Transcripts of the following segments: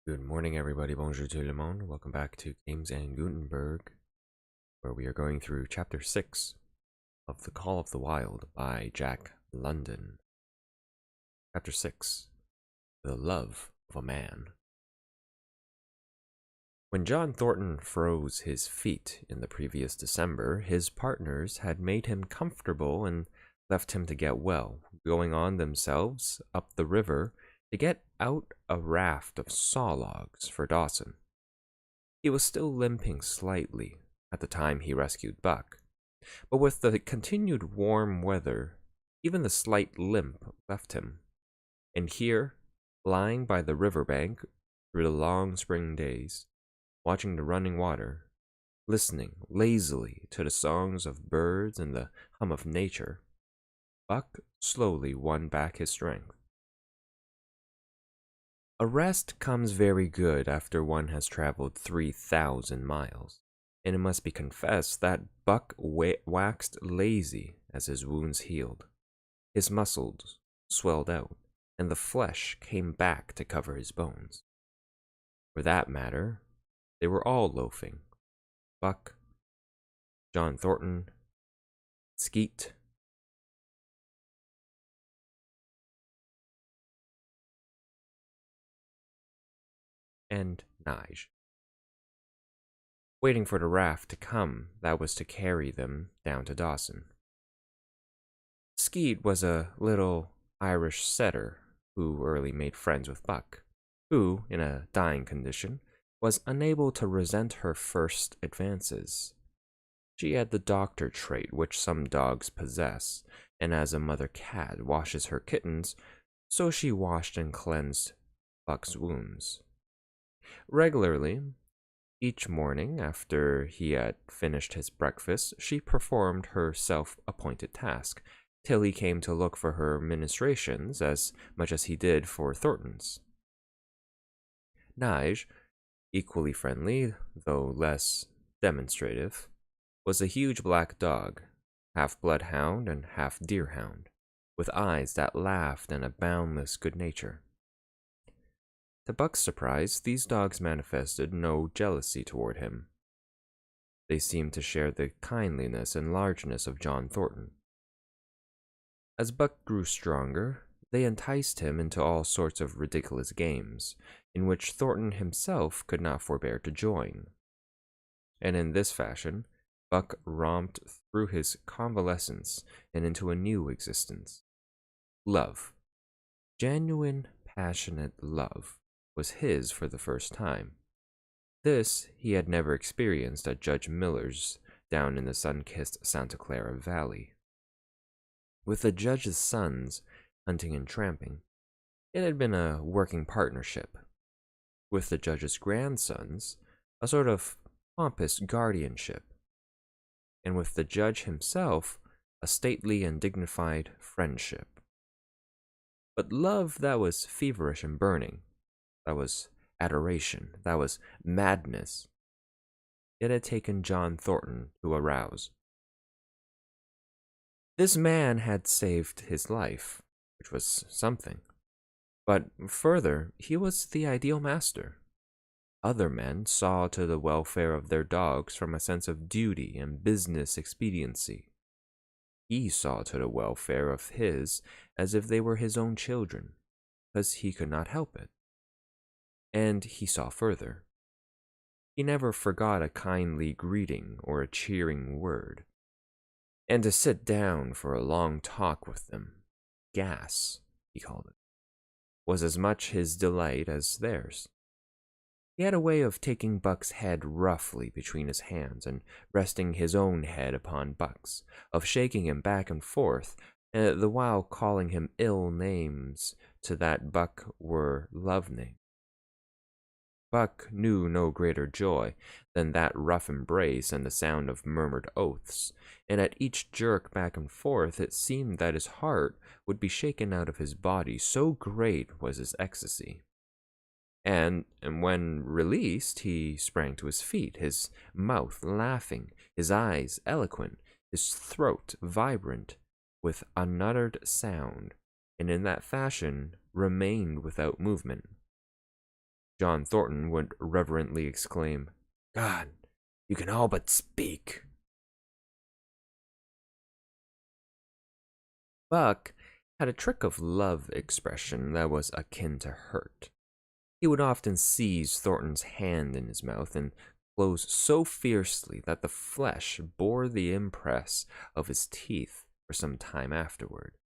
Good morning, everybody. Bonjour tout le monde. Welcome back to Games and Gutenberg, where we are going through Chapter 6 of The Call of the Wild by Jack London. Chapter 6 The Love of a Man. When John Thornton froze his feet in the previous December, his partners had made him comfortable and left him to get well, going on themselves up the river to get out a raft of saw logs for Dawson. He was still limping slightly at the time he rescued Buck, but with the continued warm weather, even the slight limp left him. And here, lying by the riverbank through the long spring days, watching the running water, listening lazily to the songs of birds and the hum of nature, Buck slowly won back his strength. A rest comes very good after one has traveled 3,000 miles, and it must be confessed that Buck waxed lazy as his wounds healed. His muscles swelled out, and the flesh came back to cover his bones. For that matter, they were all loafing. Buck, John Thornton, Skeet, and Nige, waiting for the raft to come that was to carry them down to Dawson. Skeet was a little Irish setter who early made friends with Buck, who, in a dying condition, was unable to resent her first advances. She had the doctor trait which some dogs possess, and as a mother cat washes her kittens, so she washed and cleansed Buck's wounds. Regularly, each morning after he had finished his breakfast, she performed her self-appointed task, till he came to look for her ministrations as much as he did for Thornton's. Nige, equally friendly, though less demonstrative, was a huge black dog, half bloodhound and half deerhound, with eyes that laughed and a boundless good nature. To Buck's surprise, these dogs manifested no jealousy toward him. They seemed to share the kindliness and largeness of John Thornton. As Buck grew stronger, they enticed him into all sorts of ridiculous games, in which Thornton himself could not forbear to join. And in this fashion, Buck romped through his convalescence and into a new existence. Love, genuine, passionate love, was his for the first time. This he had never experienced at Judge Miller's down in the sun-kissed Santa Clara Valley. With the judge's sons hunting and tramping, it had been a working partnership. With the judge's grandsons, a sort of pompous guardianship. And with the judge himself, a stately and dignified friendship. But love that was feverish and burning, that was adoration, that was madness, it had taken John Thornton to arouse. This man had saved his life, which was something. But further, he was the ideal master. Other men saw to the welfare of their dogs from a sense of duty and business expediency. He saw to the welfare of his as if they were his own children, because he could not help it. And he saw further. He never forgot a kindly greeting or a cheering word. And to sit down for a long talk with them, gas, he called it, was as much his delight as theirs. He had a way of taking Buck's head roughly between his hands and resting his own head upon Buck's, of shaking him back and forth, the while calling him ill names to that Buck were love names. Buck knew no greater joy than that rough embrace and the sound of murmured oaths, and at each jerk back and forth it seemed that his heart would be shaken out of his body, so great was his ecstasy. And when released, he sprang to his feet, his mouth laughing, his eyes eloquent, his throat vibrant with unuttered sound, and in that fashion remained without movement. John Thornton would reverently exclaim, "God, you can all but speak." Buck had a trick of love expression that was akin to hurt. He would often seize Thornton's hand in his mouth and close so fiercely that the flesh bore the impress of his teeth for some time afterward.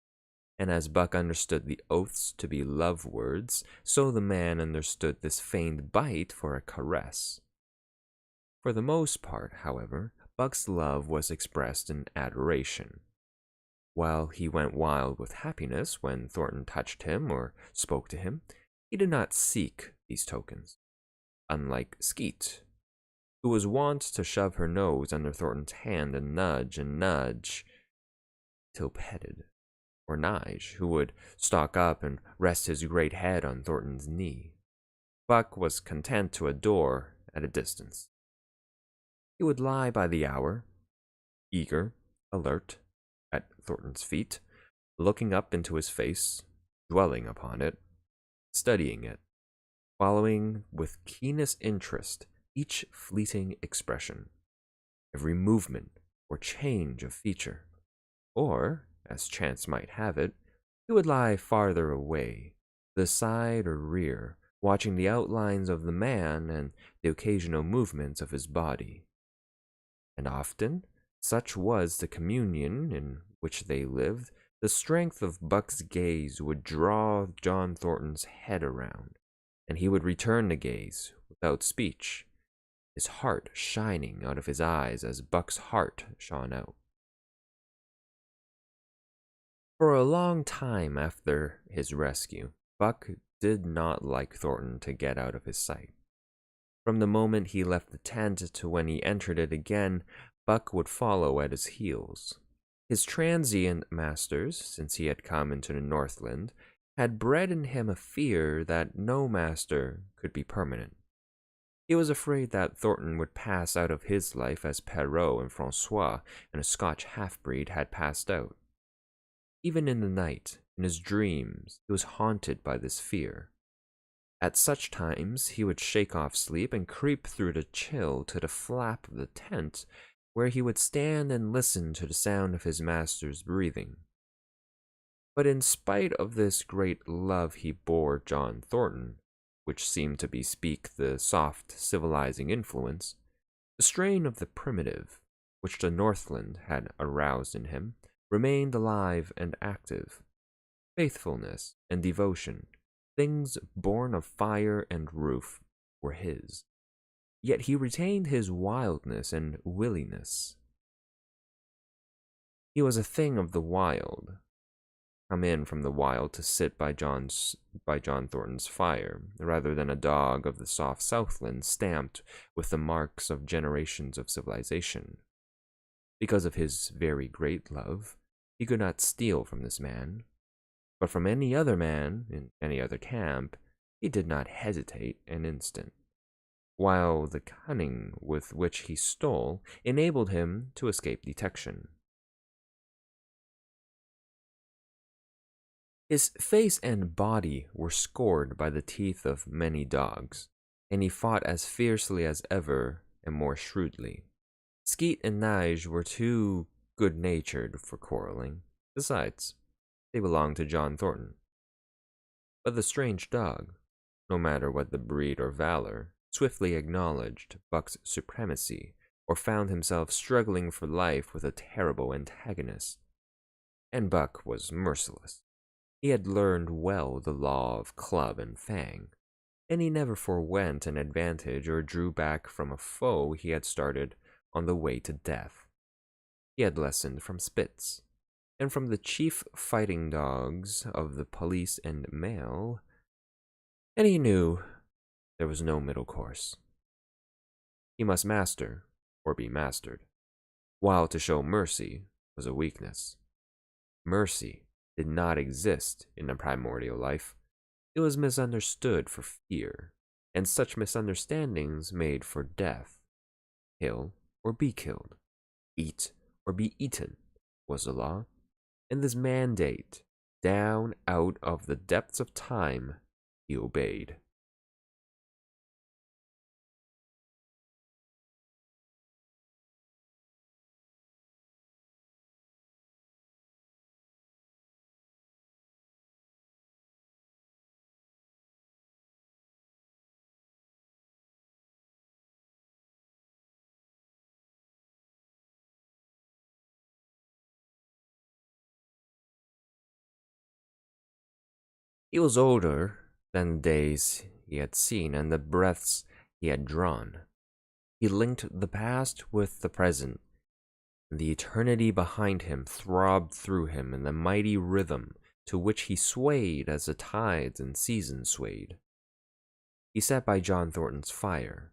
And as Buck understood the oaths to be love words, so the man understood this feigned bite for a caress. For the most part, however, Buck's love was expressed in adoration. While he went wild with happiness when Thornton touched him or spoke to him, he did not seek these tokens. Unlike Skeet, who was wont to shove her nose under Thornton's hand and nudge till petted, or Nige, who would stalk up and rest his great head on Thornton's knee. Buck was content to adore at a distance. He would lie by the hour, eager, alert, at Thornton's feet, looking up into his face, dwelling upon it, studying it, following with keenest interest each fleeting expression, every movement or change of feature. Or, as chance might have it, he would lie farther away, the side or rear, watching the outlines of the man and the occasional movements of his body. And often, such was the communion in which they lived, the strength of Buck's gaze would draw John Thornton's head around, and he would return the gaze without speech, his heart shining out of his eyes as Buck's heart shone out. For a long time after his rescue, Buck did not like Thornton to get out of his sight. From the moment he left the tent to when he entered it again, Buck would follow at his heels. His transient masters, since he had come into the Northland, had bred in him a fear that no master could be permanent. He was afraid that Thornton would pass out of his life as Perrault and Francois and a Scotch half-breed had passed out. Even in the night, in his dreams, he was haunted by this fear. At such times, he would shake off sleep and creep through the chill to the flap of the tent, where he would stand and listen to the sound of his master's breathing. But in spite of this great love he bore John Thornton, which seemed to bespeak the soft, civilizing influence, the strain of the primitive, which the Northland had aroused in him, remained alive and active. Faithfulness and devotion, things born of fire and roof, were his. Yet he retained his wildness and willingness. He was a thing of the wild, come in from the wild to sit by John Thornton's fire, rather than a dog of the soft Southland stamped with the marks of generations of civilization. Because of his very great love, he could not steal from this man, but from any other man in any other camp, he did not hesitate an instant, while the cunning with which he stole enabled him to escape detection. His face and body were scored by the teeth of many dogs, and he fought as fiercely as ever and more shrewdly. Skeet and Nige were too good-natured for quarreling. Besides, they belonged to John Thornton. But the strange dog, no matter what the breed or valor, swiftly acknowledged Buck's supremacy, or found himself struggling for life with a terrible antagonist. And Buck was merciless. He had learned well the law of club and fang, and he never forwent an advantage or drew back from a foe he had started on the way to death. He had lessoned from Spitz, and from the chief fighting dogs of the police and mail, and he knew there was no middle course. He must master or be mastered, while to show mercy was a weakness. Mercy did not exist in the primordial life. It was misunderstood for fear, and such misunderstandings made for death. Kill or be killed, eat or be eaten was the law, and this mandate, down out of the depths of time, he obeyed. He was older than the days he had seen and the breaths he had drawn. He linked the past with the present, and the eternity behind him throbbed through him in the mighty rhythm to which he swayed as the tides and seasons swayed. He sat by John Thornton's fire,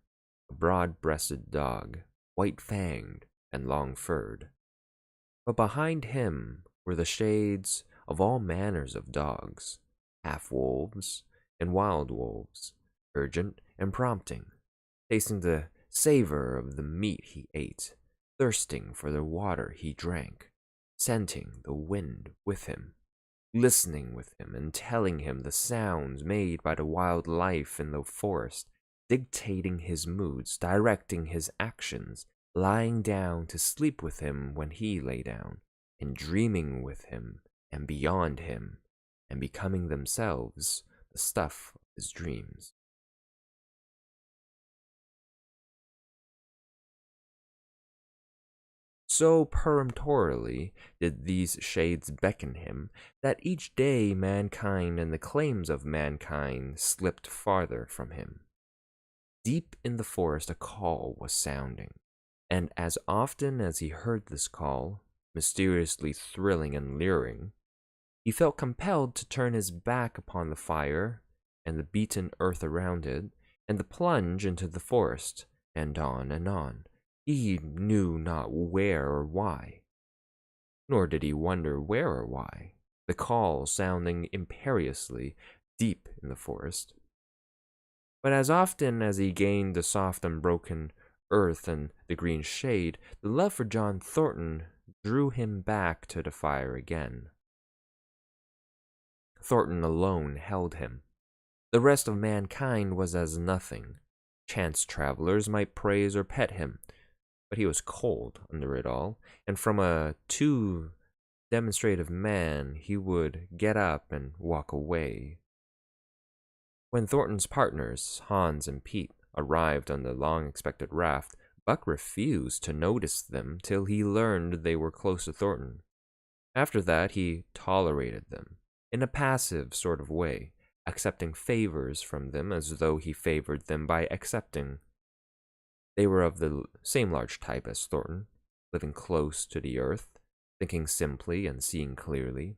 a broad-breasted dog, white-fanged and long-furred. But behind him were the shades of all manners of dogs, half-wolves and wild wolves, urgent and prompting, tasting the savor of the meat he ate, thirsting for the water he drank, scenting the wind with him, listening with him and telling him the sounds made by the wild life in the forest, dictating his moods, directing his actions, lying down to sleep with him when he lay down, and dreaming with him and beyond him, and becoming themselves the stuff of his dreams. So peremptorily did these shades beckon him that each day mankind and the claims of mankind slipped farther from him. Deep in the forest a call was sounding, and as often as he heard this call, mysteriously thrilling and luring, he felt compelled to turn his back upon the fire and the beaten earth around it, and to plunge into the forest, and on and on. He knew not where or why, nor did he wonder where or why, the call sounding imperiously deep in the forest. But as often as he gained the soft unbroken earth and the green shade, the love for John Thornton drew him back to the fire again. Thornton alone held him. The rest of mankind was as nothing. Chance travelers might praise or pet him, but he was cold under it all, and from a too demonstrative man he would get up and walk away. When Thornton's partners, Hans and Pete, arrived on the long-expected raft, Buck refused to notice them till he learned they were close to Thornton. After that, he tolerated them, in a passive sort of way, accepting favors from them as though he favored them by accepting. They were of the same large type as Thornton, living close to the earth, thinking simply and seeing clearly.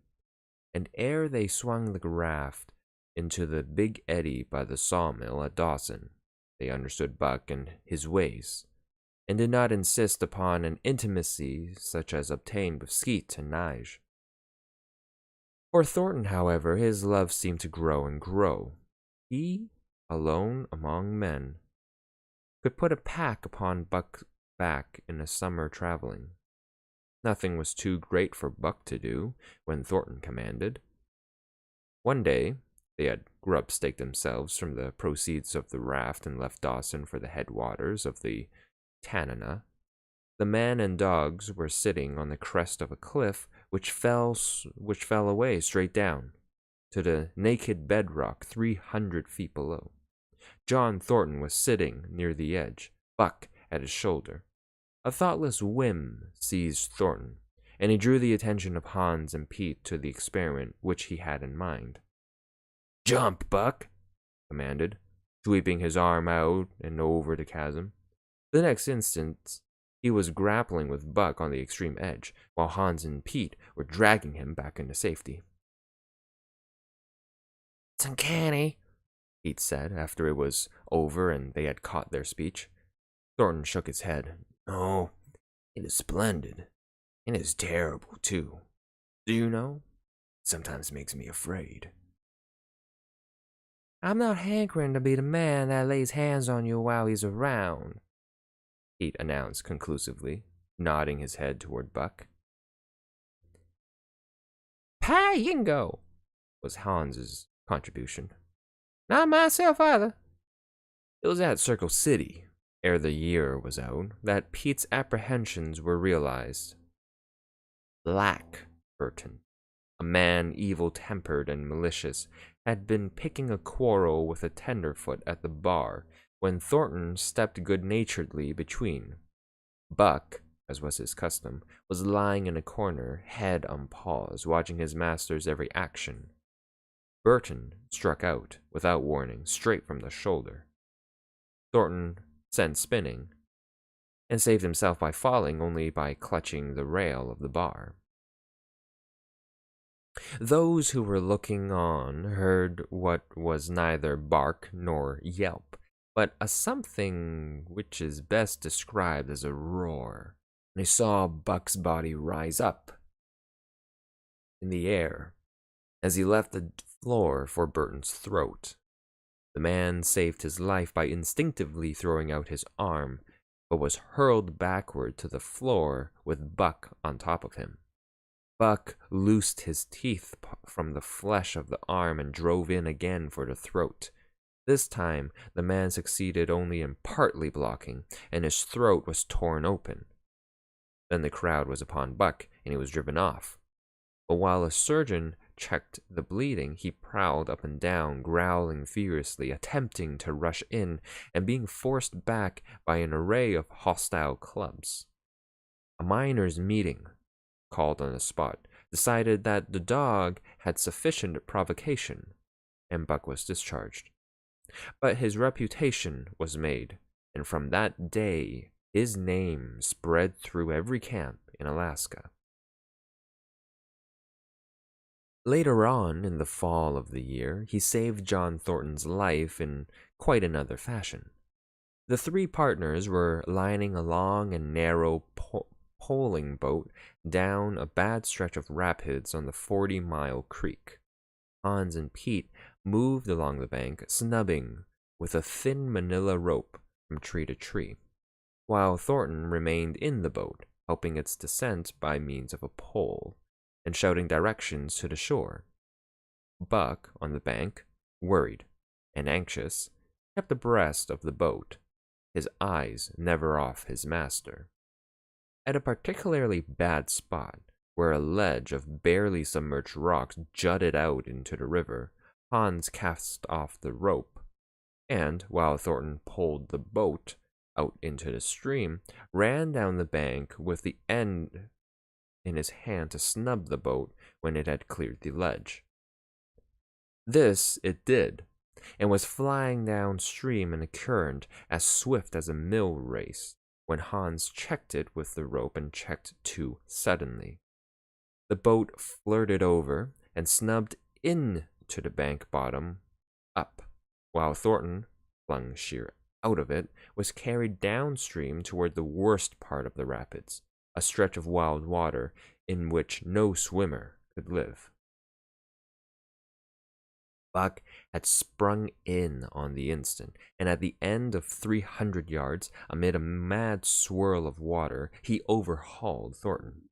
And ere they swung the raft into the big eddy by the sawmill at Dawson, they understood Buck and his ways, and did not insist upon an intimacy such as obtained with Skeet and Nige. For Thornton, however, his love seemed to grow and grow. He, alone among men, could put a pack upon Buck's back in a summer traveling. Nothing was too great for Buck to do when Thornton commanded. One day, they had grub-staked themselves from the proceeds of the raft and left Dawson for the headwaters of the Tanana. The man and dogs were sitting on the crest of a cliff which fell away straight down to the naked bedrock 300 feet below. John Thornton was sitting near the edge, Buck at his shoulder. A thoughtless whim seized Thornton, and he drew the attention of Hans and Pete to the experiment which he had in mind. "Jump, Buck!" commanded, sweeping his arm out and over the chasm. The next instant, he was grappling with Buck on the extreme edge, while Hans and Pete were dragging him back into safety. "It's uncanny," Pete said, after it was over and they had caught their speech. Thornton shook his head. "No, it is splendid. It is terrible, too. Do you know? It sometimes makes me afraid." "I'm not hankering to be the man that lays hands on you while he's around," Pete announced conclusively, nodding his head toward Buck. "Pie-yingo," was Hans's contribution. "Not myself either." It was at Circle City, ere the year was out, that Pete's apprehensions were realized. Black Burton, a man evil-tempered and malicious, had been picking a quarrel with a tenderfoot at the bar when Thornton stepped good-naturedly between. Buck, as was his custom, was lying in a corner, head on paws, watching his master's every action. Burton struck out, without warning, straight from the shoulder. Thornton sent spinning, and saved himself by falling only by clutching the rail of the bar. Those who were looking on heard what was neither bark nor yelp, but a something which is best described as a roar. They saw Buck's body rise up in the air as he left the floor for Burton's throat. The man saved his life by instinctively throwing out his arm, but was hurled backward to the floor with Buck on top of him. Buck loosed his teeth from the flesh of the arm and drove in again for the throat. This time, the man succeeded only in partly blocking, and his throat was torn open. Then the crowd was upon Buck, and he was driven off. But while a surgeon checked the bleeding, he prowled up and down, growling furiously, attempting to rush in, and being forced back by an array of hostile clubs. A miners' meeting, called on the spot, decided that the dog had sufficient provocation, and Buck was discharged. But his reputation was made, and from that day his name spread through every camp in Alaska. Later on, in the fall of the year, he saved John Thornton's life in quite another fashion. The three partners were lining a long and narrow poling boat down a bad stretch of rapids on the 40-mile creek. Hans and Pete moved along the bank, snubbing with a thin manila rope from tree to tree, while Thornton remained in the boat, helping its descent by means of a pole, and shouting directions to the shore. Buck, on the bank, worried and anxious, kept abreast of the boat, his eyes never off his master. At a particularly bad spot, where a ledge of barely submerged rocks jutted out into the river, Hans cast off the rope, and, while Thornton pulled the boat out into the stream, ran down the bank with the end in his hand to snub the boat when it had cleared the ledge. This it did, and was flying downstream in a current as swift as a mill race, when Hans checked it with the rope and checked too suddenly. The boat flirted over and snubbed into the bank bottom up, while Thornton, flung sheer out of it, was carried downstream toward the worst part of the rapids, a stretch of wild water in which no swimmer could live. Buck had sprung in on the instant, and at the end of 300 yards, amid a mad swirl of water, he overhauled Thornton.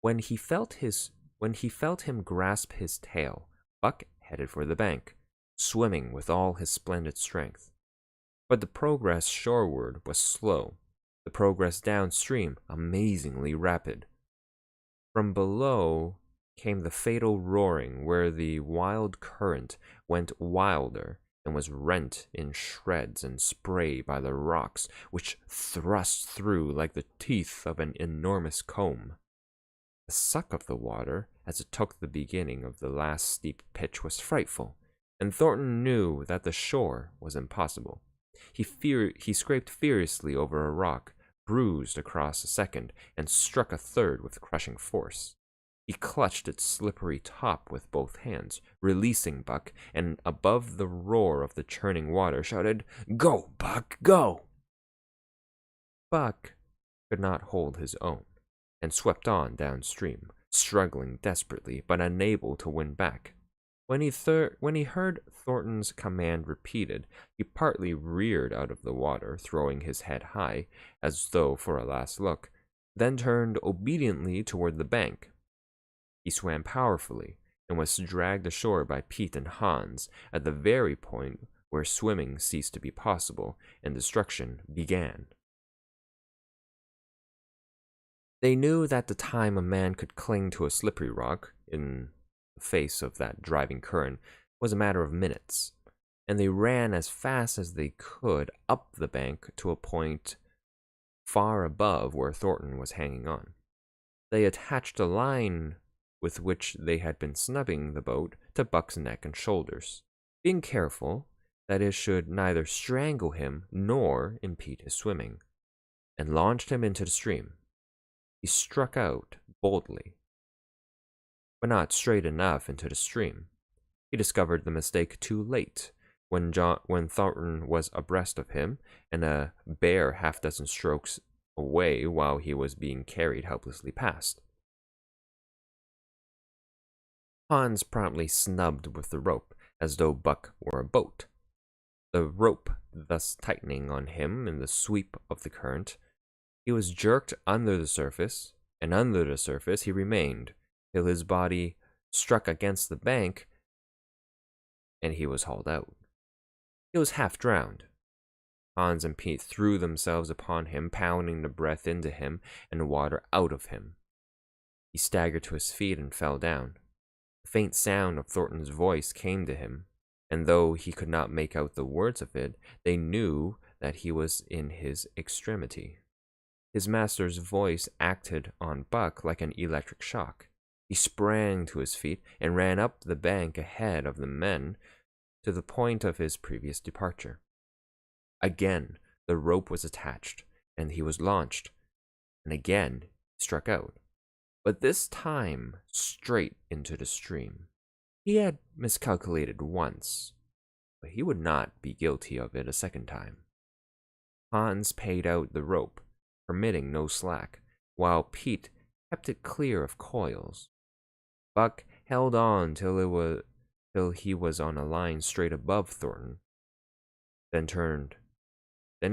When he felt him grasp his tail, Buck headed for the bank, swimming with all his splendid strength. But the progress shoreward was slow, the progress downstream amazingly rapid. From below came the fatal roaring, where the wild current went wilder and was rent in shreds and spray by the rocks, which thrust through like the teeth of an enormous comb. The suck of the water, as it took the beginning of the last steep pitch, was frightful, and Thornton knew that the shore was impossible. He scraped furiously over a rock, bruised across a second, and struck a third with crushing force. He clutched its slippery top with both hands, releasing Buck, and above the roar of the churning water shouted, "Go, Buck, go!" Buck could not hold his own, and swept on downstream, struggling desperately, but unable to win back. When he heard Thornton's command repeated, he partly reared out of the water, throwing his head high, as though for a last look, then turned obediently toward the bank. He swam powerfully, and was dragged ashore by Pete and Hans at the very point where swimming ceased to be possible and destruction began. They knew that the time a man could cling to a slippery rock in the face of that driving current was a matter of minutes, and they ran as fast as they could up the bank to a point far above where Thornton was hanging on. They attached a line with which they had been snubbing the boat to Buck's neck and shoulders, being careful that it should neither strangle him nor impede his swimming, and launched him into the stream. He struck out boldly, but not straight enough into the stream. He discovered the mistake too late, when Thornton was abreast of him and a bare half-dozen strokes away while he was being carried helplessly past. Hans promptly snubbed with the rope, as though Buck were a boat. The rope thus tightening on him in the sweep of the current, he was jerked under the surface, and under the surface he remained, till his body struck against the bank, and he was hauled out. He was half drowned. Hans and Pete threw themselves upon him, pounding the breath into him and the water out of him. He staggered to his feet and fell down. The faint sound of Thornton's voice came to him, and though he could not make out the words of it, they knew that he was in his extremity. His master's voice acted on Buck like an electric shock. He sprang to his feet and ran up the bank ahead of the men to the point of his previous departure. Again, the rope was attached, and he was launched, and again he struck out, but this time straight into the stream. He had miscalculated once, but he would not be guilty of it a second time. Hans paid out the rope, permitting no slack, while Pete kept it clear of coils. Buck held on till he was on a line straight above Thornton. Then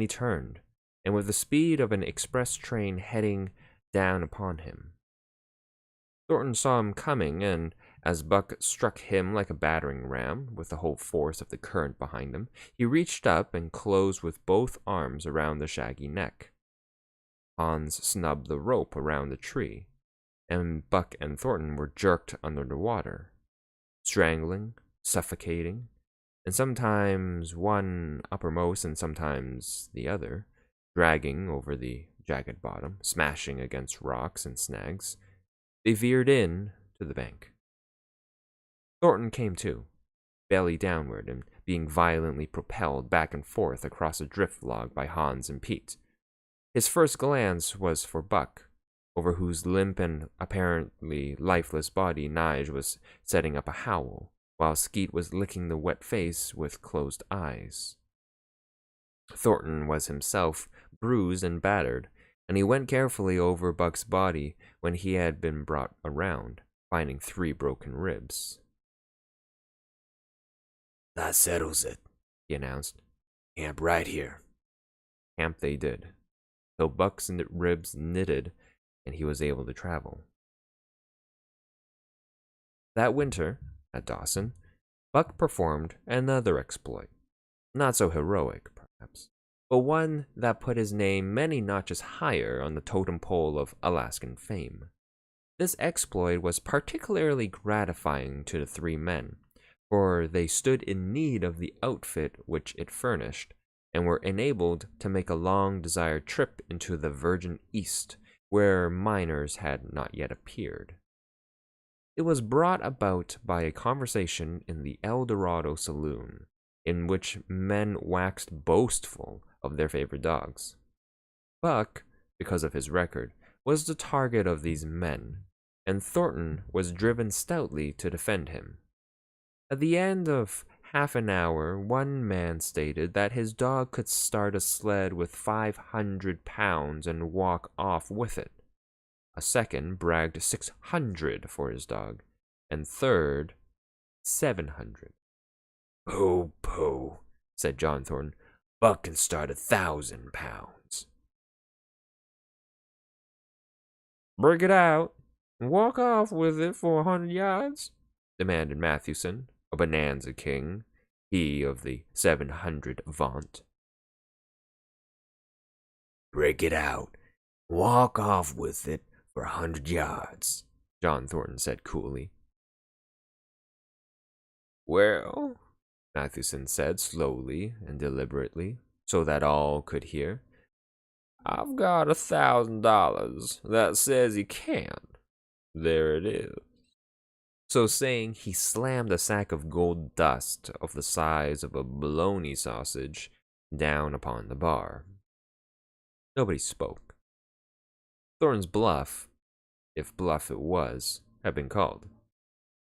he turned, and with the speed of an express train heading down upon him. Thornton saw him coming, and as Buck struck him like a battering ram, with the whole force of the current behind him, he reached up and closed with both arms around the shaggy neck. Hans snubbed the rope around the tree, and Buck and Thornton were jerked under the water, strangling, suffocating, and sometimes one uppermost and sometimes the other, dragging over the jagged bottom, smashing against rocks and snags. They veered in to the bank. Thornton came to, belly downward, and being violently propelled back and forth across a drift log by Hans and Pete. His first glance was for Buck, over whose limp and apparently lifeless body Nige was setting up a howl, while Skeet was licking the wet face with closed eyes. Thornton was himself bruised and battered, and he went carefully over Buck's body when he had been brought around, finding 3 broken ribs. "That settles it," he announced. "Camp right here." Camp they did, till Buck's ribs knitted and he was able to travel. That winter, at Dawson, Buck performed another exploit. Not so heroic, perhaps, but one that put his name many notches higher on the totem pole of Alaskan fame. This exploit was particularly gratifying to the 3 men, for they stood in need of the outfit which it furnished, and were enabled to make a long-desired trip into the Virgin East, where miners had not yet appeared. It was brought about by a conversation in the El Dorado saloon, in which men waxed boastful of their favorite dogs. Buck, because of his record, was the target of these men, and Thornton was driven stoutly to defend him. At the end of half an hour, one man stated that his dog could start a sled with 500 pounds and walk off with it. A second bragged 600 for his dog, and third, 700. "Pooh, pooh," said John Thornton. "Buck can start 1,000 pounds. "Break it out and walk off with it for 100 yards?" demanded Mathewson, a bonanza king, he of the 700 vaunt. "Break it out and walk off with it for 100 yards, John Thornton said coolly. "Well," Mathewson said slowly and deliberately, so that all could hear, "I've got $1,000 that says he can. There it is." So saying, he slammed a sack of gold dust of the size of a bologna sausage down upon the bar. Nobody spoke. Thornton's bluff, if bluff it was, had been called.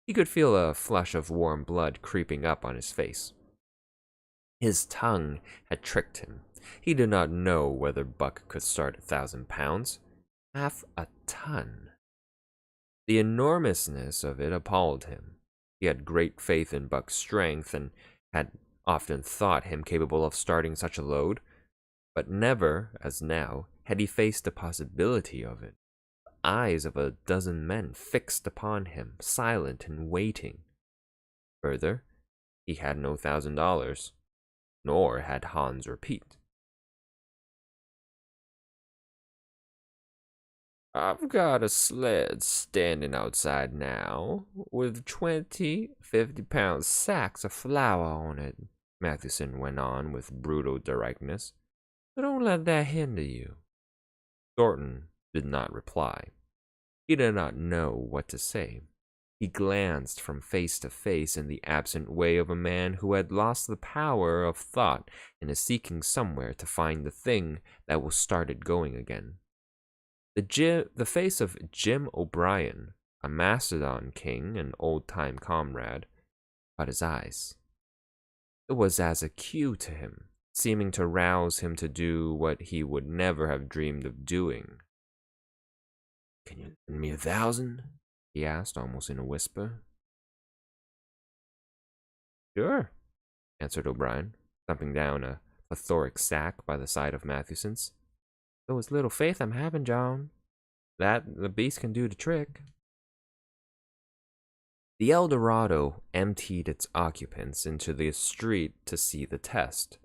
He could feel a flush of warm blood creeping up on his face. His tongue had tricked him. He did not know whether Buck could start 1,000 pounds. Half a ton. The enormousness of it appalled him. He had great faith in Buck's strength and had often thought him capable of starting such a load, but never, as now, had he faced the possibility of it. The eyes of a dozen men fixed upon him, silent and waiting. Further, he had no $1,000, nor had Hans or Pete. I've got a sled standing outside now, with 50-pound sacks of flour on it, Mathewson went on with brutal directness. But don't let that hinder you. Thornton did not reply. He did not know what to say. He glanced from face to face in the absent way of a man who had lost the power of thought and is seeking somewhere to find the thing that will start it going again. The face of Jim O'Brien, a Macedon king and old-time comrade, caught his eyes. It was as a cue to him, seeming to rouse him to do what he would never have dreamed of doing. Can you lend me 1,000? He asked, almost in a whisper. Sure, answered O'Brien, thumping down a plethoric sack by the side of Mathewson's. Though it's little faith I'm having, John. That the beast can do the trick. The Eldorado emptied its occupants into the street to see the test.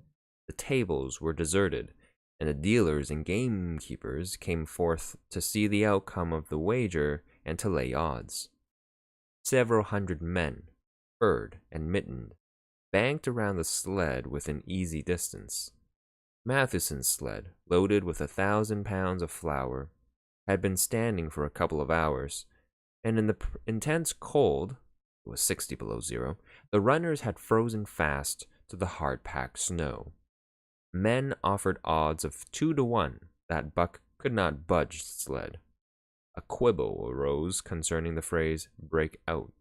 The tables were deserted, and the dealers and gamekeepers came forth to see the outcome of the wager and to lay odds. Several hundred men, furred and mittened, banked around the sled within easy distance. Mathewson's sled, loaded with 1,000 pounds of flour, had been standing for a couple of hours, and in the intense cold, it was 60 below zero, the runners had frozen fast to the hard-packed snow. Men offered odds of 2 to 1 that Buck could not budge the sled. A quibble arose concerning the phrase break out.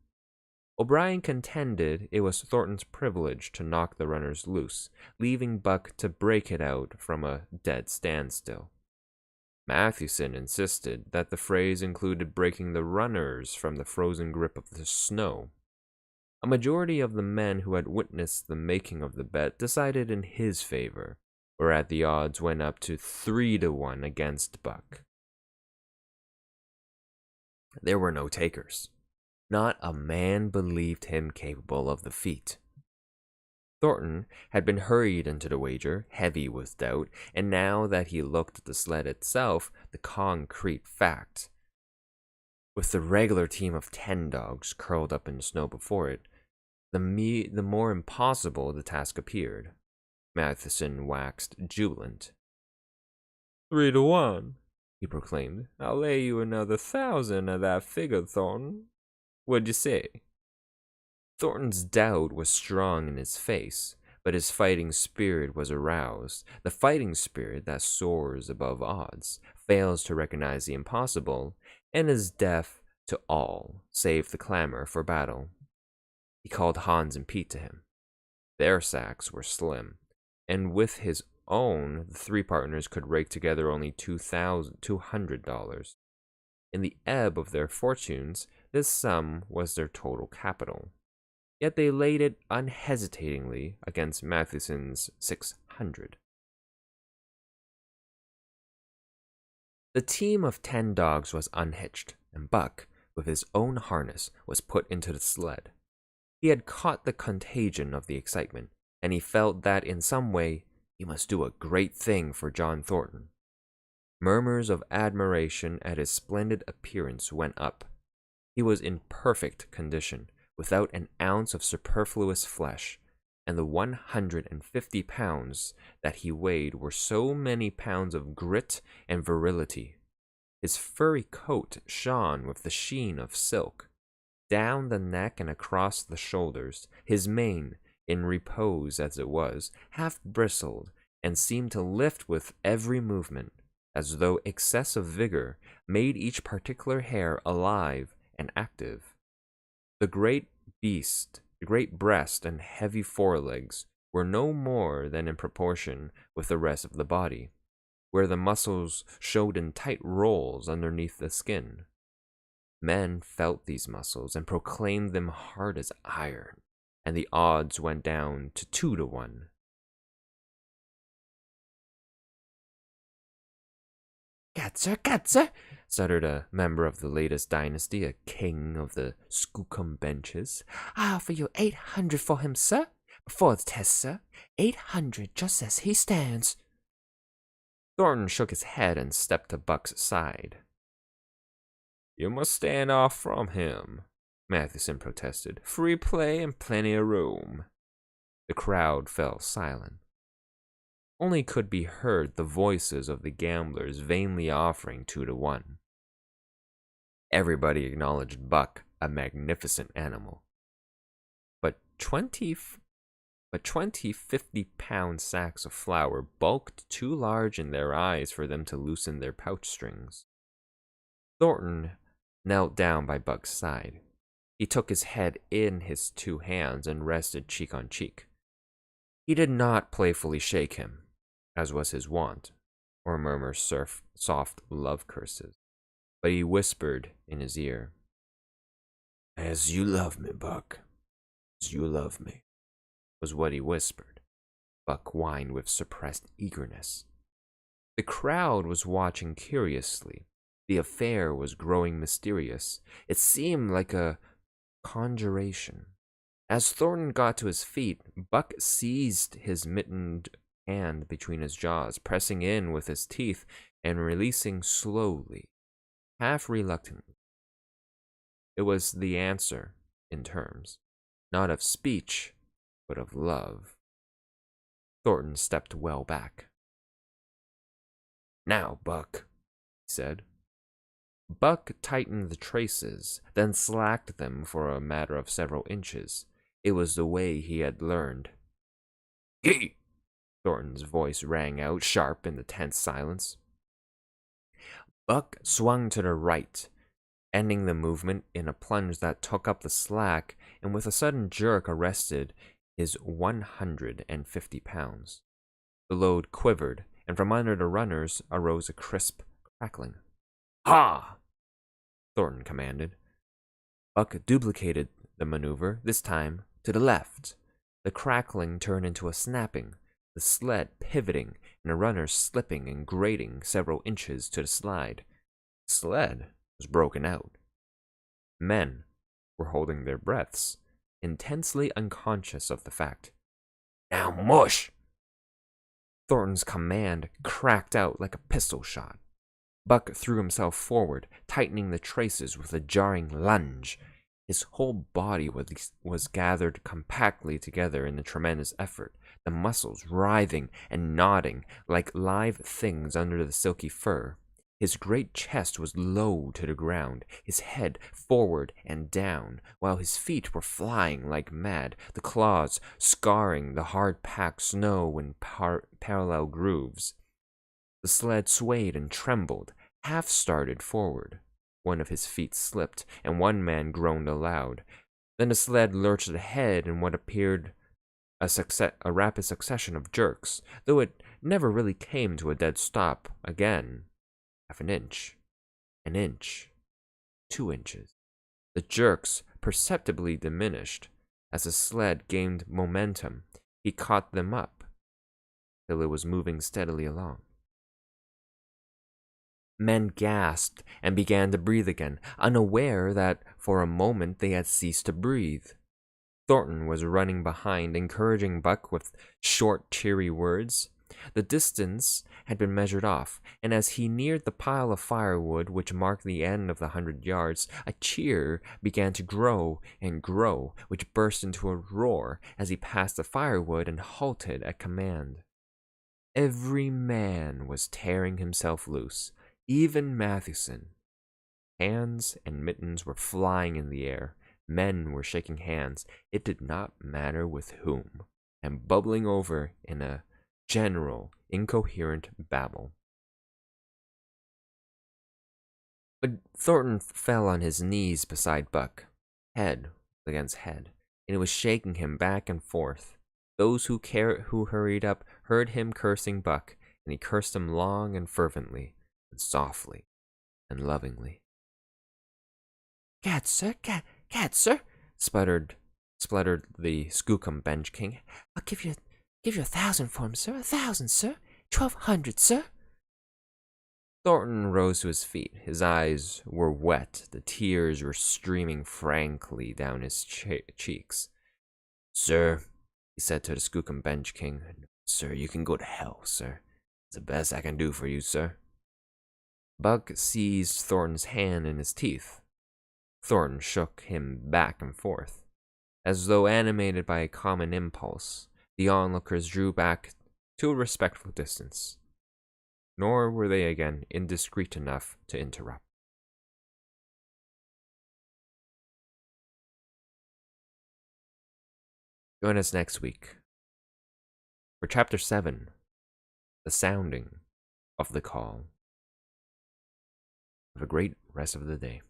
O'Brien contended it was Thornton's privilege to knock the runners loose, leaving Buck to break it out from a dead standstill. Mathewson insisted that the phrase included breaking the runners from the frozen grip of the snow. A majority of the men who had witnessed the making of the bet decided in his favor, whereat the odds went up to 3 to 1 against Buck. There were no takers. Not a man believed him capable of the feat. Thornton had been hurried into the wager, heavy with doubt, and now that he looked at the sled itself, the concrete fact. With the regular team of 10 dogs curled up in the snow before it, the more impossible the task appeared. Mathewson waxed jubilant. 3 to 1, he proclaimed. I'll lay you another 1,000 at that figure, Thornton. What'd you say? Thornton's doubt was strong in his face, but his fighting spirit was aroused. The fighting spirit that soars above odds, fails to recognize the impossible, and is deaf to all save the clamor for battle. He called Hans and Pete to him. Their sacks were slim, and with his own, the 3 partners could rake together only $200. In the ebb of their fortunes, this sum was their total capital. Yet they laid it unhesitatingly against Mathewson's 600. The team of 10 dogs was unhitched, and Buck, with his own harness, was put into the sled. He had caught the contagion of the excitement, and he felt that in some way he must do a great thing for John Thornton. Murmurs of admiration at his splendid appearance went up. He was in perfect condition, without an ounce of superfluous flesh, and the 150 pounds that he weighed were so many pounds of grit and virility. His furry coat shone with the sheen of silk. down the neck and across the shoulders. His mane, in repose as it was, half bristled and seemed to lift with every movement, as though excessive vigor made each particular hair alive and active. The great beast, the great breast and heavy forelegs were no more than in proportion with the rest of the body, where the muscles showed in tight rolls underneath the skin. Men felt these muscles and proclaimed them hard as iron, and the odds went down to 2 to 1. Katzer, Stuttered a member of the latest dynasty, a king of the Skookum benches. I offer you 800 for him, sir. Before the test, sir. 800 just as he stands. Thornton shook his head and stepped to Buck's side. You must stand off from him, Matheson protested. Free play and plenty of room. The crowd fell silent. Only could be heard the voices of the gamblers vainly offering 2 to 1. Everybody acknowledged Buck a magnificent animal. But 20 50-pound sacks of flour bulked too large in their eyes for them to loosen their pouch strings. Thornton knelt down by Buck's side. He took his head in his 2 hands and rested cheek on cheek. He did not playfully shake him, as was his wont, or murmur soft love curses, but he whispered in his ear, As you love me, Buck, as you love me, was what he whispered. Buck whined with suppressed eagerness. The crowd was watching curiously. The affair was growing mysterious. It seemed like a conjuration. As Thornton got to his feet, Buck seized his mittened hand between his jaws, pressing in with his teeth and releasing slowly, half reluctantly. It was the answer in terms, not of speech, but of love. Thornton stepped well back. Now, Buck, he said. Buck tightened the traces, then slacked them for a matter of several inches. It was the way he had learned. Gee! Thornton's voice rang out, sharp in the tense silence. Buck swung to the right, ending the movement in a plunge that took up the slack and with a sudden jerk arrested his 150 pounds. The load quivered, and from under the runners arose a crisp crackling. Ha! Thornton commanded. Buck duplicated the maneuver, this time to the left. The crackling turned into a snapping, the sled pivoting and the runners slipping and grating several inches to the slide. The sled was broken out. Men were holding their breaths, intensely unconscious of the fact. Now mush! Thornton's command cracked out like a pistol shot. Buck threw himself forward, tightening the traces with a jarring lunge. His whole body was gathered compactly together in the tremendous effort, the muscles writhing and knotting like live things under the silky fur. His great chest was low to the ground, his head forward and down, while his feet were flying like mad, the claws scarring the hard-packed snow in parallel grooves. The sled swayed and trembled, half started forward. One of his feet slipped, and one man groaned aloud. Then the sled lurched ahead in what appeared a rapid succession of jerks, though it never really came to a dead stop again. Half an inch, 2 inches. The jerks perceptibly diminished. As the sled gained momentum, he caught them up, till it was moving steadily along. Men gasped and began to breathe again, unaware that for a moment they had ceased to breathe. Thornton was running behind, encouraging Buck with short, cheery words. The distance had been measured off, and as he neared the pile of firewood which marked the end of the 100 yards, a cheer began to grow and grow, which burst into a roar as he passed the firewood and halted at command. Every man was tearing himself loose, even Matheson. Hands and mittens were flying in the air. Men were shaking hands, it did not matter with whom, and bubbling over in a general, incoherent babble. But Thornton fell on his knees beside Buck, head against head, and it was shaking him back and forth. Those who hurried up heard him cursing Buck, and he cursed him long and fervently, and softly and lovingly. Gad, sir, spluttered the Skookum Bench King. I'll give you 1,000 for him, sir. 1,000, sir. 1,200, sir. Thornton rose to his feet. His eyes were wet. The tears were streaming frankly down his cheeks. Sir, he said to the Skookum Bench King, sir, you can go to hell, sir. It's the best I can do for you, sir. Buck seized Thornton's hand in his teeth. Thornton shook him back and forth. As though animated by a common impulse, the onlookers drew back to a respectful distance. Nor were they again indiscreet enough to interrupt. Join us next week for Chapter 7, The Sounding of the Call. Have a great rest of the day.